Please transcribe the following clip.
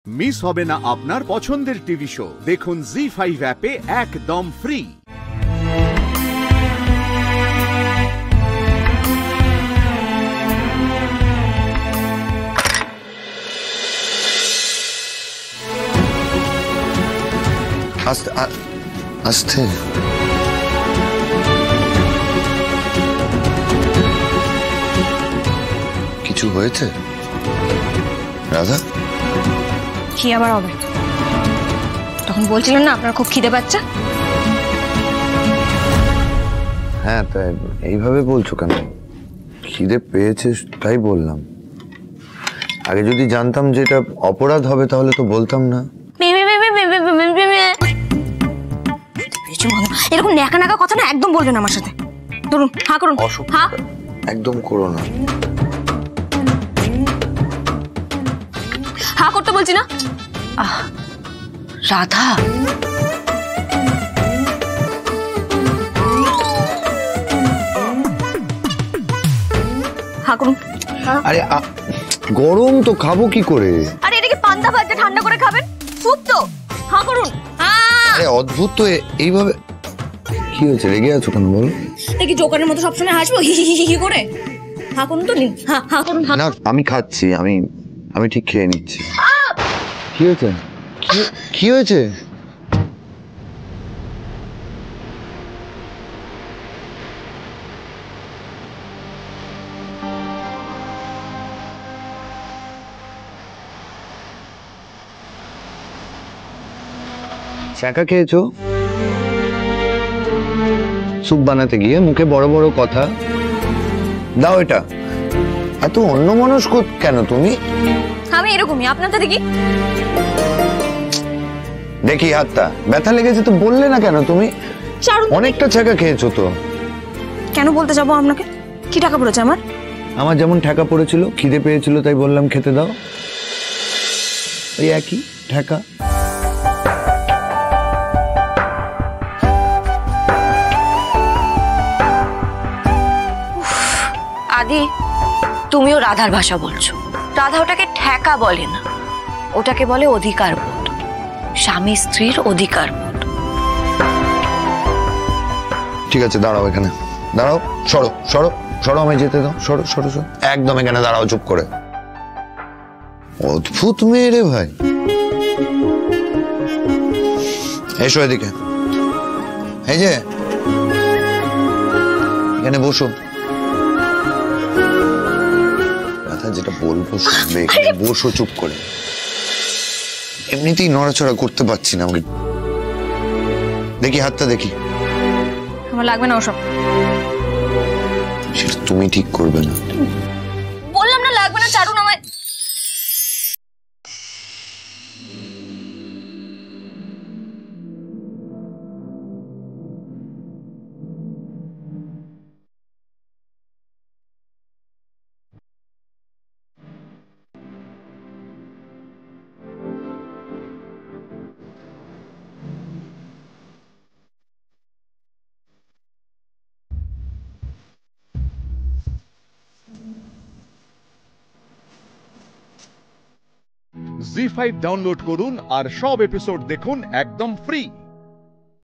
Miss হবে না আপনার পছন্দের টিভি শো। দেখুন জি5 অ্যাপে একদম ফ্রি। আস্তে আস্তে কিছু হয়েছে রাধা? কি আবার হবে? তখন বলছিলেন না আপনার খুব খিদে পাচ্ছে। হ্যাঁ, তাই এইভাবে বলছো কেন? খিদে পেয়েছে তাই বললাম। আগে যদি জানতাম যে এটা অপরাধ হবে তাহলে তো বলতাম না। এরকম ন্যাকা ন্যাকা কথা না একদম বলবেন আমার সাথে। ধরুন হা করুন, হা একদম করো না। হা করতে বলছি না। রাধা হা করুন। আরে গরম তো, খাবো কি করে? আরে এটা কি পান্তা ভাত যে ঠান্ডা করে খাবেন? স্যুপ তো। হা করুন। আরে অদ্ভুত তো, এইভাবে কি হয়েছে? রেগে আছো কেন বলো? দেখি জোকারের মতো সবসময় হাসবো হি হি হি করে। হা করুন তো, হা করুন। না, আমি খাচ্ছি, আমি ঠিক খেয়ে নিচ্ছি। কি হয়েছে? কি হয়েছে? ছ্যাঁকা খেয়েছো? স্যুপ বানাতে গিয়ে মুখে বড় বড় কথা। দাও এটা। এত অন্যমনস্ক কেন তুমি? আমি এরকমই, আপনারটা দেখি। দেখি হাতটা ব্যথা লেগেছে তো বললে না কেন তুমি? অনেকটা ছ্যাঁকা খেয়েছো তো। কেন বলতে যাবো আপনাকে? কি টাকা পড়েছে আমার? আমার যেমন ঠেকা পড়েছিল, খিদে পেয়েছিল তাই বললাম খেতে দাও। ওই একই ঠেকা। আদি, তুমিও রাধার ভাষা বলছো। রাধা ওটাকে ঠেকা বলে না, ওটাকে বলে অধিকার বোধ। স্বামী স্ত্রীর অধিকার বোধ। ঠিক আছে, দাঁড়াও এখানে, দাঁড়াও। সরো সরো সরো, আমায় যেতে দাও। সরো সরো সরো, একদম এখানে দাঁড়াও চুপ করে। অদ্ভুত মেয়ে রে ভাই। এসো এদিকে, এই যে এখানে বসো। যেটা বলবো শুনবে, বসো চুপ করে। এমনিতেই নড়াচড়া করতে পারছি না। আমাকে দেখি হাতটা দেখি। আমার লাগবে না ওসব। সেটা তুমি ঠিক করবে না। বললাম না লাগবে না, ছাড়ুন আমায়। জি5 ডাউনলোড করুন আর সব এপিসোড দেখুন একদম ফ্রি।